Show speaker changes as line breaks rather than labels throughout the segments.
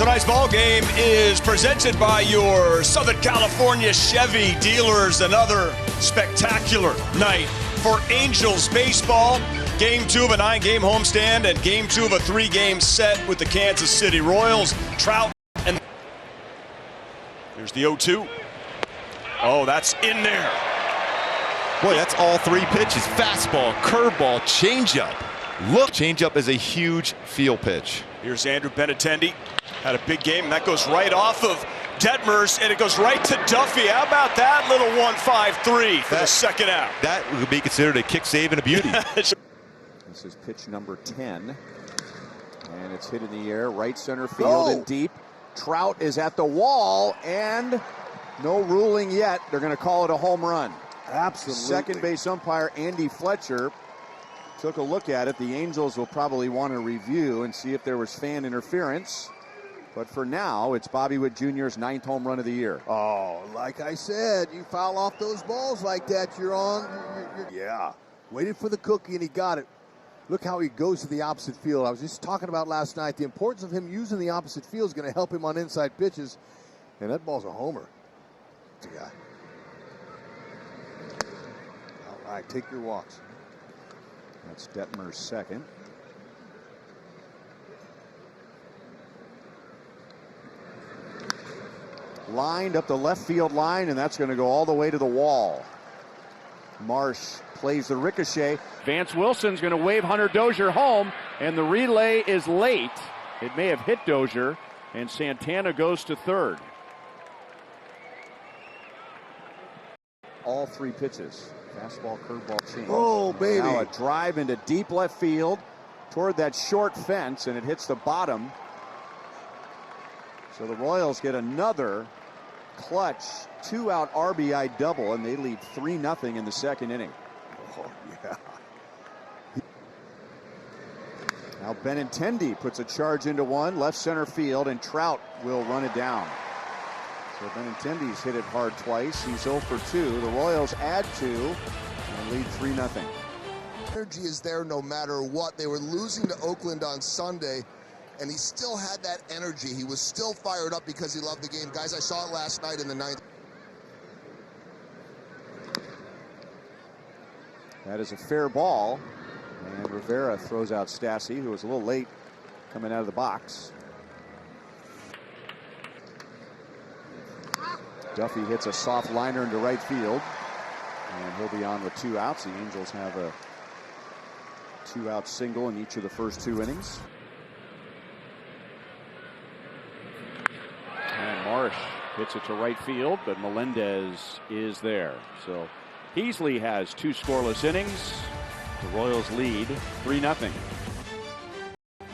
Tonight's ball game is presented by your Southern California Chevy dealers. Another spectacular night for Angels baseball. Game 2 of a 9-game homestand and Game 2 of a 3-game set with the Kansas City Royals. Trout and here's the 0-2. Oh, that's in there.
Boy, that's all 3 pitches. Fastball, curveball, changeup. Look, changeup is a huge field pitch.
Here's Andrew Benintendi. Had a big game, and that goes right off of Detmers, and it goes right to Duffy. How about that little 1-5-3 for the second out?
That would be considered a kick save and a beauty.
This is pitch number 10. And it's hit in the air, right center field and deep. Trout is at the wall, and no ruling yet. They're going to call it a home run.
Absolutely.
Second base umpire Andy Fletcher took a look at it. The Angels will probably want to review and see if there was fan interference. But for now, it's Bobby Witt Jr.'s 9th home run of the year.
Oh, like I said, you foul off those balls like that, you're on. Yeah. Waited for the cookie, and he got it. Look how he goes to the opposite field. I was just talking about last night, the importance of him using the opposite field is going to help him on inside pitches. And that ball's a homer. Yeah. All right, take your walks.
That's Detmer's second. Lined up the left field line, and that's going to go all the way to the wall. Marsh plays the ricochet.
Vance Wilson's going to wave Hunter Dozier home, and the relay is late. It may have hit Dozier, and Santana goes to third.
All 3 pitches. Fastball, curveball, change.
Oh, baby.
Now a drive into deep left field toward that short fence, and it hits the bottom. So the Royals get another clutch 2-out RBI double, and they lead 3-0 in the second inning.
Oh, yeah.
Now Benintendi puts a charge into one, left center field, and Trout will run it down. So Benintendi's hit it hard twice. He's 0 for 2. The Royals add 2 and lead 3-0.
Energy is there no matter what. They were losing to Oakland on Sunday, and he still had that energy. He was still fired up because he loved the game. Guys, I saw it last night in the 9th.
That is a fair ball, and Rivera throws out Stassi, who was a little late coming out of the box. Duffy hits a soft liner into right field, and he'll be on with 2 outs. The Angels have a 2-out single in each of the first 2 innings.
And Marsh hits it to right field, but Melendez is there. So Heasley has 2 scoreless innings. The Royals lead 3-0.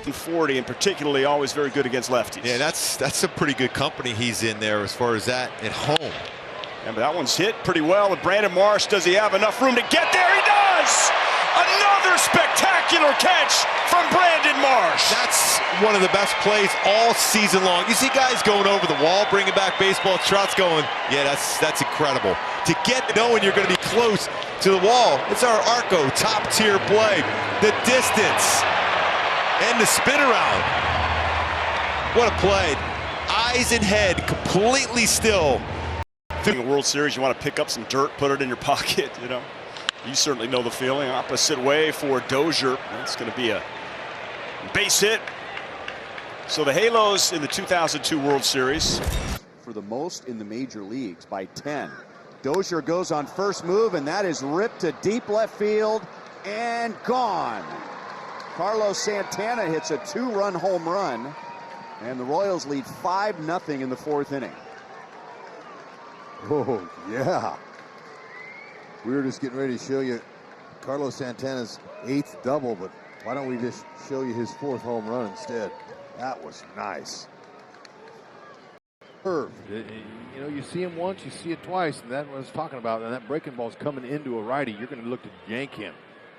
40, and particularly always very good against lefties.
Yeah, that's a pretty good company he's in there as far as that at home.
Yeah, but that one's hit pretty well. And Brandon Marsh, does he have enough room to get there? He does! Another spectacular catch from Brandon Marsh.
That's one of the best plays all season long. You see guys going over the wall, bringing back baseball. Trout's going, yeah, that's incredible. To get knowing you're going to be close to the wall. It's our Arco top-tier play. The distance. And the spin around. What a play. Eyes and head completely still.
In the World Series, you want to pick up some dirt, put it in your pocket, you know. You certainly know the feeling. Opposite way for Dozier. That's going to be a base hit. So the Halos in the 2002 World Series.
For the most in the major leagues by 10. Dozier goes on first move, and that is ripped to deep left field and gone. Carlos Santana hits a 2-run home run, and the Royals lead 5-0 in the 4th inning.
Oh, yeah. We were just getting ready to show you Carlos Santana's 8th double, but why don't we just show you his 4th home run instead? That was nice.
You know, you see him once, you see it twice, and that's what I was talking about. And that breaking ball's coming into a righty. You're going to look to yank him.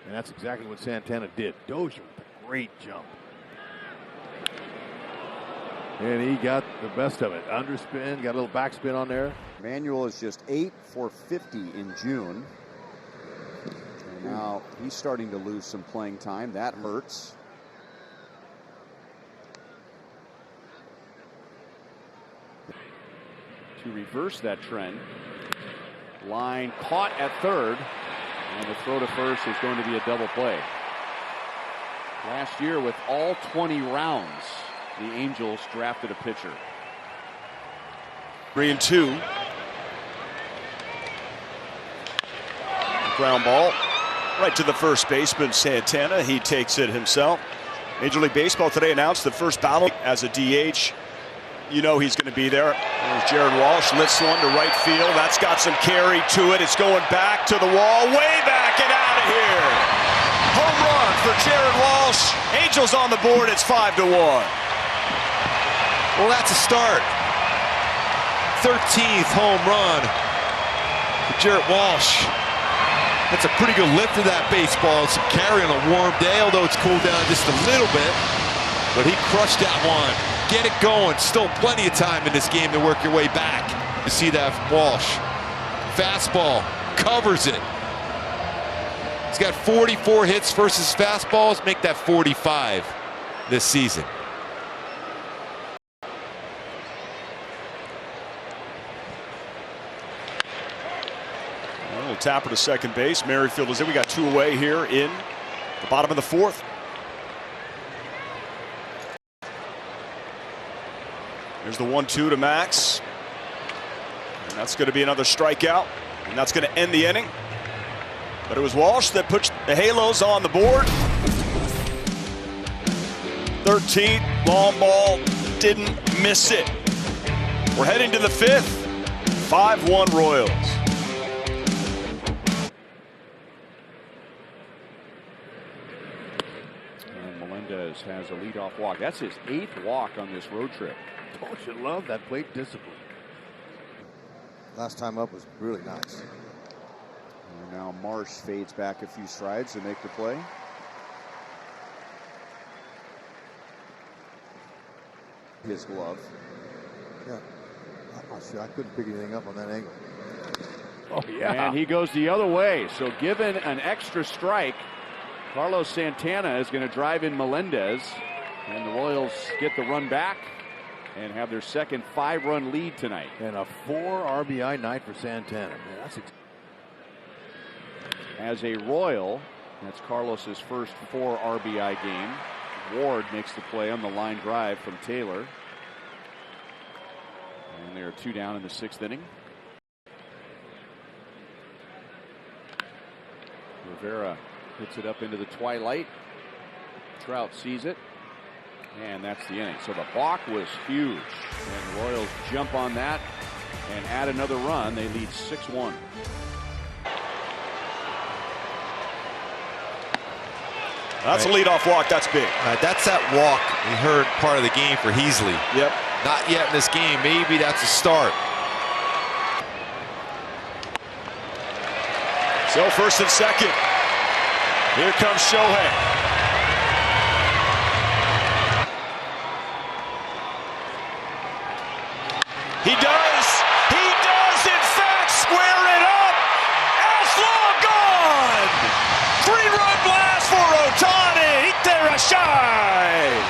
And that's exactly what Santana did. Dozier with a great jump. And he got the best of it. Underspin, got a little backspin on there.
Manuel is just 8 for 50 in June. And now he's starting to lose some playing time. That hurts.
to reverse that trend. Line caught at third, and the throw to first is going to be a double play. Last year, with all 20 rounds, the Angels drafted a pitcher.
3-2. Ground ball right to the first baseman, Santana. He takes it himself. Major League Baseball today announced the first battle as a DH. You know he's going to be there. There's Jared Walsh, lifts one to right field. That's got some carry to it. It's going back to the wall, way back and out of here. Home run for Jared Walsh. Angels on the board. It's 5-1.
Well, that's a start. 13th home run for Jared Walsh. That's a pretty good lift of that baseball. Some carry on a warm day, although it's cooled down just a little bit. But he crushed that one. Get it going. Still plenty of time in this game to work your way back. You see that Walsh. Fastball. Covers it. He's got 44 hits versus fastballs. Make that 45 this season.
Well, tapper to second base. Merrifield is in. We got two away here in the bottom of the fourth. There's the 1-2 to Max. And that's going to be another strikeout. And that's going to end the inning. But it was Walsh that put the Halos on the board. 13th, long ball, didn't miss it. We're heading to the fifth. 5-1 Royals.
And Melendez has a leadoff walk. That's his 8th walk on this road trip.
Don't you love that plate discipline?
Last time up was really nice.
And now Marsh fades back a few strides to make the play. His glove.
Yeah. I'm not sure. I couldn't pick anything up on that angle.
Oh, yeah.
And he goes the other way. So given an extra strike, Carlos Santana is going to drive in Melendez. And the Royals get the run back and have their second 5-run lead tonight.
And a 4 RBI night for Santana. Man, that's
as a Royal, that's Carlos's first 4 RBI game. Ward makes the play on the line drive from Taylor. And there are 2 down in the 6th inning. Rivera hits it up into the twilight. Trout sees it. And that's the inning. So the balk was huge. And the Royals jump on that and add another run. They lead 6-1.
That's a leadoff walk. That's big.
That's that walk we heard part of the game for Heasley.
Yep.
Not yet in this game. Maybe that's a start.
So first and second. Here comes Shohei. He does in fact square it up. As long gone. 3-run blast for Ohtani. Iterashai.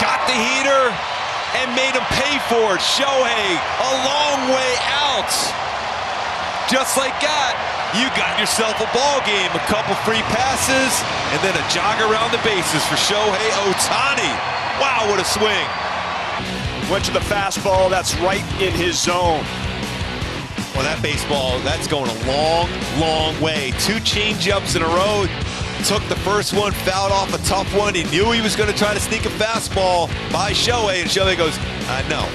Got the heater and made him pay for it. Shohei, a long way out. Just like that, you got yourself a ball game. A couple free passes and then a jog around the bases for Shohei Ohtani. Wow, what a swing.
Went to the fastball. That's right in his zone.
Well, that baseball, that's going a long, long way. 2 change-ups in a row. Took the first one, fouled off a tough one. He knew he was going to try to sneak a fastball by Shohei, and Shohei goes, I know.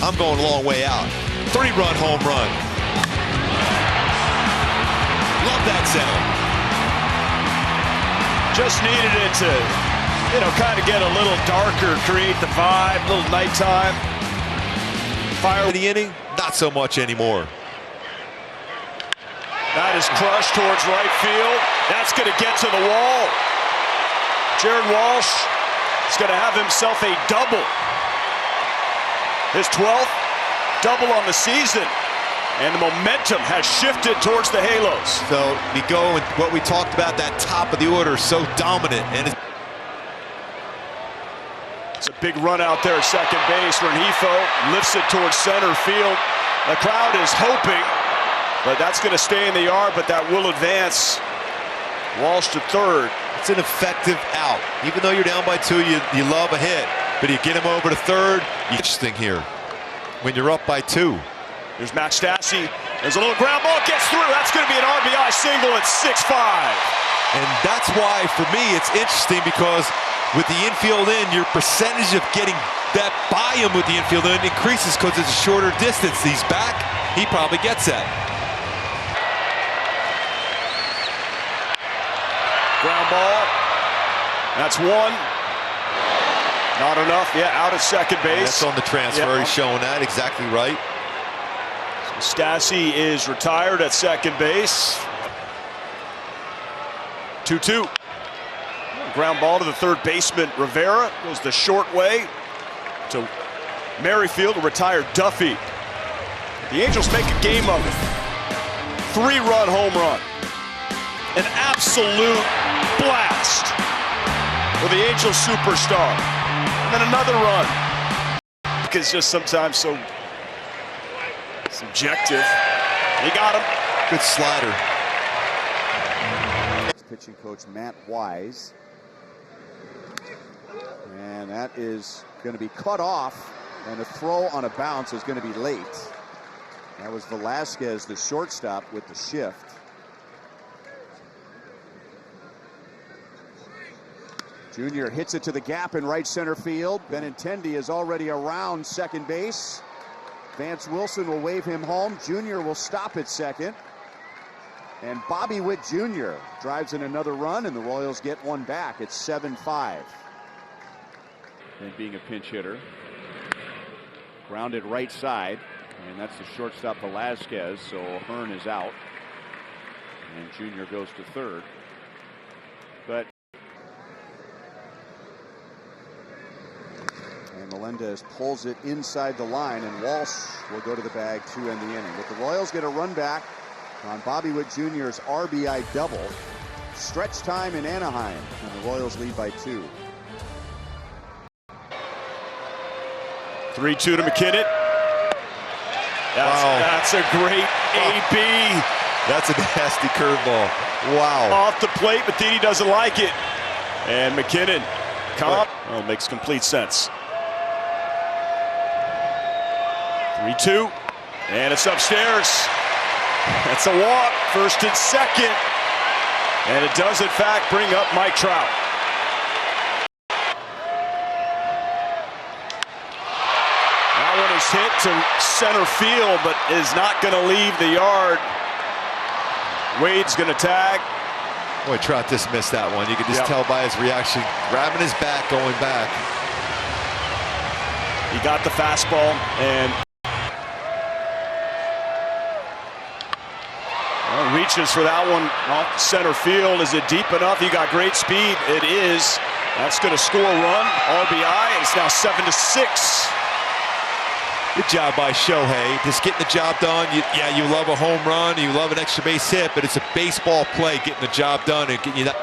I'm going a long way out. 3-run home run. Love that sound.
Just needed it to, kind of get a little darker, create the vibe, a little nighttime. Fire
In the inning, not so much anymore.
That is crushed towards right field. That's going to get to the wall. Jared Walsh is going to have himself a double. His 12th double on the season. And the momentum has shifted towards the Halos.
So we go with what we talked about, that top of the order, so dominant. And
It's a big run out there at second base. Rengifo lifts it towards center field. The crowd is hoping, but that's going to stay in the yard, but that will advance Walsh to third.
It's an effective out. Even though you're down by 2, you love a hit. But you get him over to third. Interesting here when you're up by 2.
There's Max Stassi. There's a little ground ball, gets through. That's going to be an RBI single at 6-5.
And that's why, for me, it's interesting because with the infield in, your percentage of getting that by him with the infield in increases because it's a shorter distance. He's back. He probably gets that.
Ground ball. That's one. Not enough. Yeah, out at second base.
That's on the transfer.
Yeah.
He's showing that. Exactly right.
Stassi is retired at second base. 2-2. Ground ball to the third baseman. Rivera goes the short way to Merrifield, a retired Duffy. The Angels make a game of it. 3-run home run. An absolute blast for the Angels superstar. And then another run. It's just sometimes so subjective. He got him.
Good slider.
Pitching coach Matt Wise. And that is going to be cut off, and a throw on a bounce is going to be late. That was Velasquez, the shortstop, with the shift. Junior hits it to the gap in right center field. Benintendi is already around second base. Vance Wilson will wave him home. Junior will stop at second. And Bobby Witt Jr. drives in another run, and the Royals get one back. It's 7-5.
And being a pinch hitter. Grounded right side. And that's the shortstop Velasquez. So Hearn is out. And Junior goes to third. But
and Melendez pulls it inside the line, and Walsh will go to the bag to end the inning. But the Royals get a run back on Bobby Witt Jr.'s RBI double. Stretch time in Anaheim, and the Royals lead by 2.
3-2 to McKinnon. That's a great AB.
That's a nasty curveball. Wow.
Off the plate, Matheny doesn't like it. And McKinnon, well, makes complete sense. 3-2, and it's upstairs. That's a walk, first and second. And it does, in fact, bring up Mike Trout. That one is hit to center field, but is not going to leave the yard. Wade's going to tag.
Boy, Trout dismissed that one. You can just tell by his reaction, grabbing his back, going back.
He got the fastball, and reaches for that one off center field. Is it deep enough? He got great speed. It is. That's going to score a run. RBI. It's now 7-6.
Good job by Shohei. Just getting the job done. You love a home run. You love an extra base hit, but it's a baseball play getting the job done and getting you that.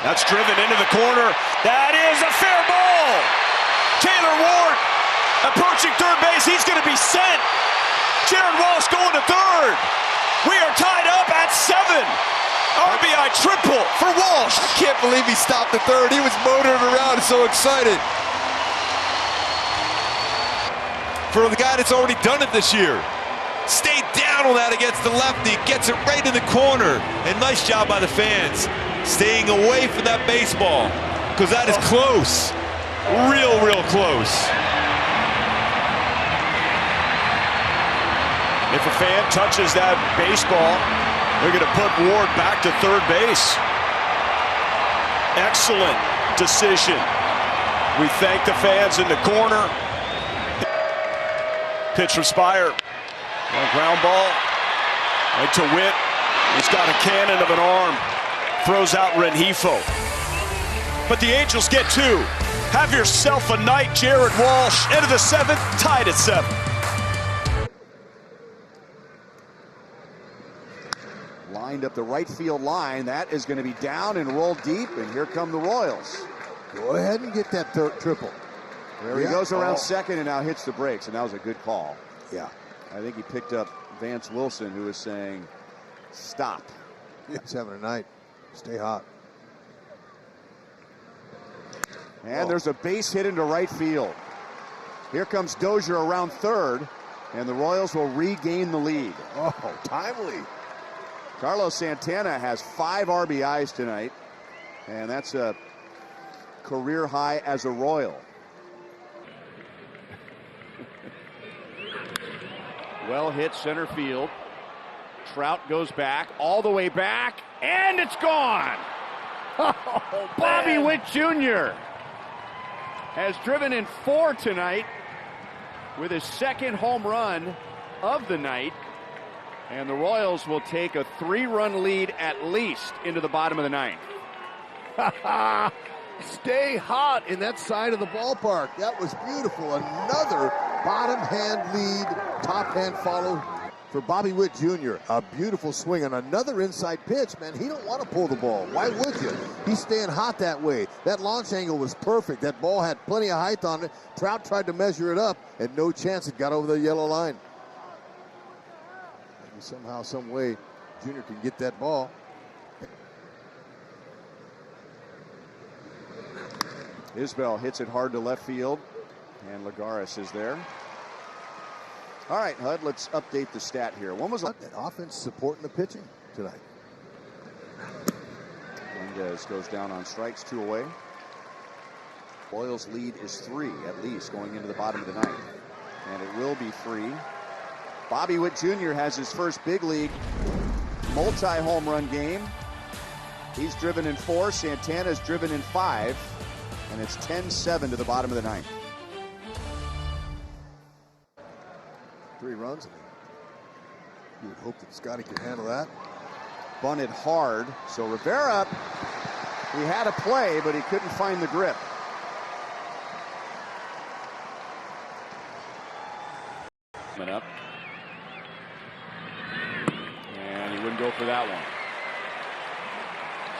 That's driven into the corner. That is a fair ball. Taylor Ward approaching third base. He's going to be sent. Jared Walsh going to third. We are tied up at 7. RBI triple for Walsh.
I can't believe he stopped at third. He was motoring around, so excited. For the guy that's already done it this year. Stayed down on that against the lefty. Gets it right in the corner. And nice job by the fans. Staying away from that baseball. Because that is close. Real close.
If a fan touches that baseball, they're going to put Ward back to third base. Excellent decision. We thank the fans in the corner. Pitch from Spire. Ground ball. Right to Witt. He's got a cannon of an arm. Throws out Rengifo. But the Angels get 2. Have yourself a night, Jared Walsh. Into the 7th, tied at 7.
Lined up the right field line. That is going to be down and rolled deep, and here come the Royals.
Go ahead and get that triple.
There he goes around second and now hits the brakes, and that was a good call.
Yeah.
I think he picked up Vance Wilson, who was saying, stop.
He's having a night. Stay hot.
And there's a base hit into right field. Here comes Dozier around third, and the Royals will regain the lead.
Oh, timely.
Carlos Santana has 5 RBIs tonight, and that's a career high as a Royal.
Well hit center field. Trout goes back, all the way back, and it's gone. Oh, Bobby Witt Jr. has driven in 4 tonight with his second home run of the night. And the Royals will take a 3-run lead at least into the bottom of the 9th.
Stay hot in that side of the ballpark. That was beautiful. Another bottom hand lead, top hand follow for Bobby Witt Jr. A beautiful swing on another inside pitch. Man, he don't want to pull the ball. Why would you? He's staying hot that way. That launch angle was perfect. That ball had plenty of height on it. Trout tried to measure it up, and no chance it got over the yellow line. Maybe somehow, some way, Jr. can get that ball.
Isbell hits it hard to left field, and Lagares is there. All right, Hud, let's update the stat here. When was
that offense supporting the pitching tonight?
Mendez goes down on strikes, 2 away. Royals lead is 3 at least going into the bottom of the 9th, and it will be 3. Bobby Witt Jr. has his first big league multi-home run game. He's driven in 4. Santana's driven in 5. And it's 10-7 to the bottom of the 9th.
3 runs. You would hope that Scotty could handle that.
Bunted hard. So Rivera, he had a play, but he couldn't find the grip.
Coming up. And he wouldn't go for that one.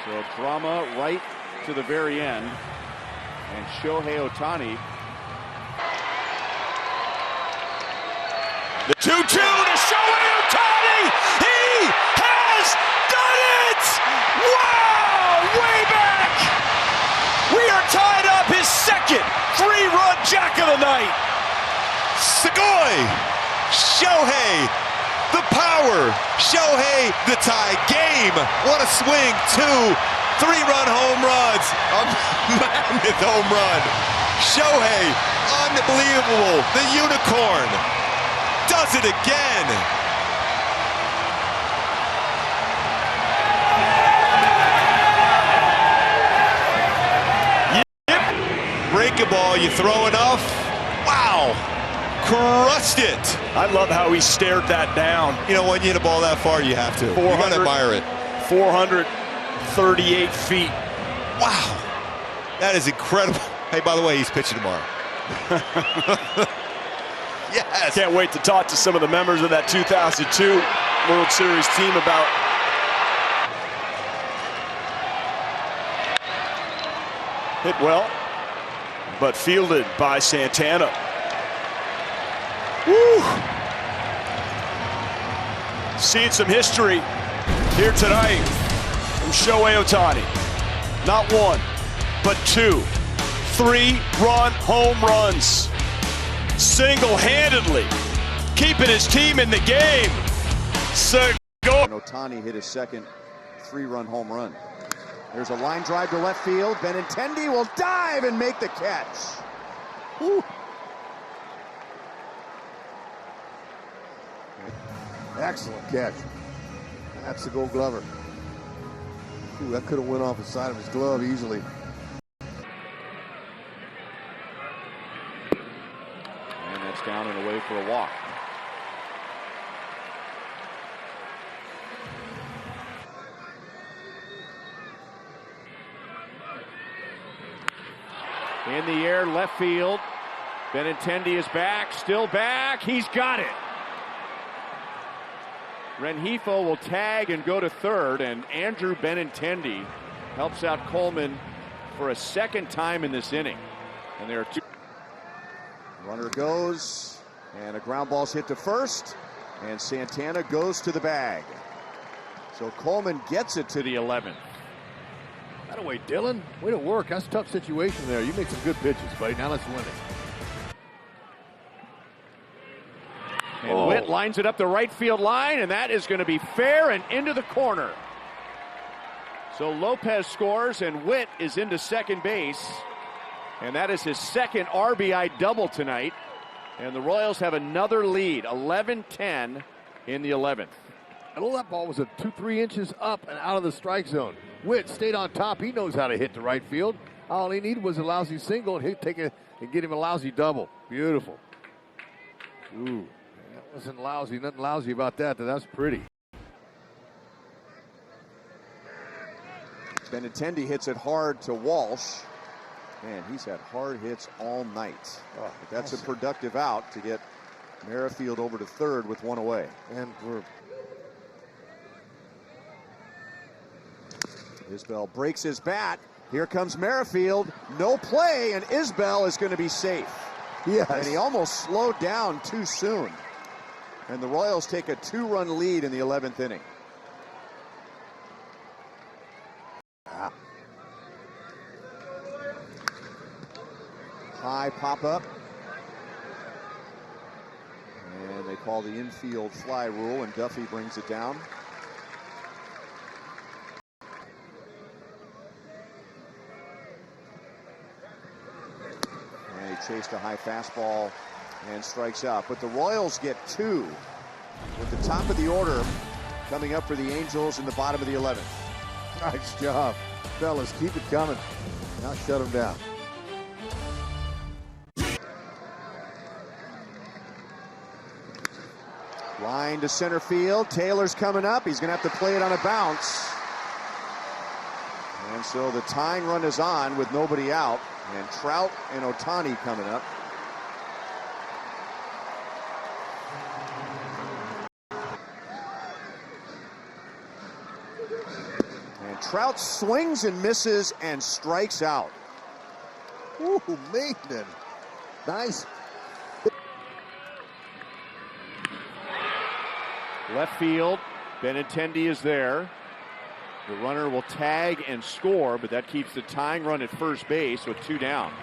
So drama right to the very end. And Shohei Ohtani.
The 2-2 to Shohei Ohtani. He has done it! Wow! Way back! We are tied up, his second 3-run jack of the night.
Segoy! Shohei, the power. Shohei, the tie game. What a swing. 2 3-run home runs. A mammoth home run. Shohei, unbelievable. The unicorn does it again. Yep. Break a ball, you throw enough. Wow. Crushed it.
I love how he stared that down.
You know, when you hit a ball that far, you have to. You got to admire it.
438 feet.
Wow. That is incredible. Hey, by the way, he's pitching tomorrow. Yes.
Can't wait to talk to some of the members of that 2002 World Series team about hit well, but fielded by Santana. Woo! Seeing some history here tonight from Shohei Ohtani. Not 1, but 2 3-run home runs. Single-handedly keeping his team in the game.
Ohtani hit his second 3-run home run. There's a line drive to left field. Benintendi will dive and make the catch. Woo.
Excellent catch. That's the Gold Glover. Ooh, that could have went off the side of his glove easily.
And that's down and away for a walk. In the air, left field. Benintendi is back, still back. He's got it. Rengifo will tag and go to third, and Andrew Benintendi helps out Coleman for a second time in this inning. And there are two.
Runner goes, and a ground ball's hit to first, and Santana goes to the bag. So Coleman gets it to the 11th.
That away, Dylan. Way to work. That's a tough situation there. You made some good pitches, buddy. Now let's win it.
And Witt lines it up the right field line, and that is going to be fair and into the corner. So Lopez scores, and Witt is into second base. And that is his second RBI double tonight. And the Royals have another lead, 11-10 in the 11th.
I know that ball was 2-3 inches up and out of the strike zone. Witt stayed on top. He knows how to hit the right field. All he needed was a lousy single, and he'd take it and get him a lousy double. Beautiful. Ooh, that wasn't lousy. Nothing lousy about that. That's pretty.
Benintendi hits it hard to Walsh. Man, he's had hard hits all night. But that's a productive out to get Merrifield over to third with one away.
And we're
Isbell breaks his bat. Here comes Merrifield. No play, and Isbell is going to be safe.
yes.
And he almost slowed down too soon. And the Royals take a 2-run lead in the 11th inning. High pop-up. And they call the infield fly rule, and Duffy brings it down. And he chased a high fastball and strikes out. But the Royals get 2 with the top of the order coming up for the Angels in the bottom of the 11th.
Nice job, fellas. Keep it coming. Now shut them down.
Line to center field. Taylor's coming up. He's going to have to play it on a bounce. And so the tying run is on with nobody out. And Trout and Ohtani coming up. And Trout swings and misses and strikes out.
Ooh, Maitland. Nice.
Left field, Benintendi is there. The runner will tag and score, but that keeps the tying run at first base with 2 down.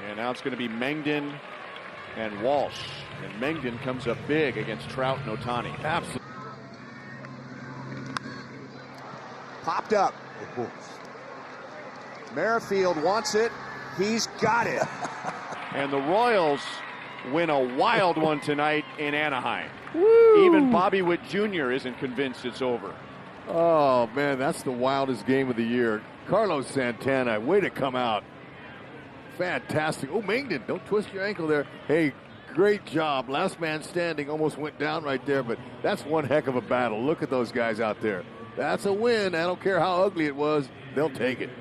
And now it's going to be Mengden and Walsh. And Mengden comes up big against Trout and Ohtani.
Absolutely.
Popped up. Merrifield wants it. He's got it.
And the Royals win a wild one tonight in Anaheim. Woo! Even Bobby Witt Jr. isn't convinced it's over.
Oh, man, that's the wildest game of the year. Carlos Santana, way to come out. Fantastic. Oh, Mengden, don't twist your ankle there. Hey, great job. Last man standing almost went down right there, but that's one heck of a battle. Look at those guys out there. That's a win. I don't care how ugly it was. They'll take it.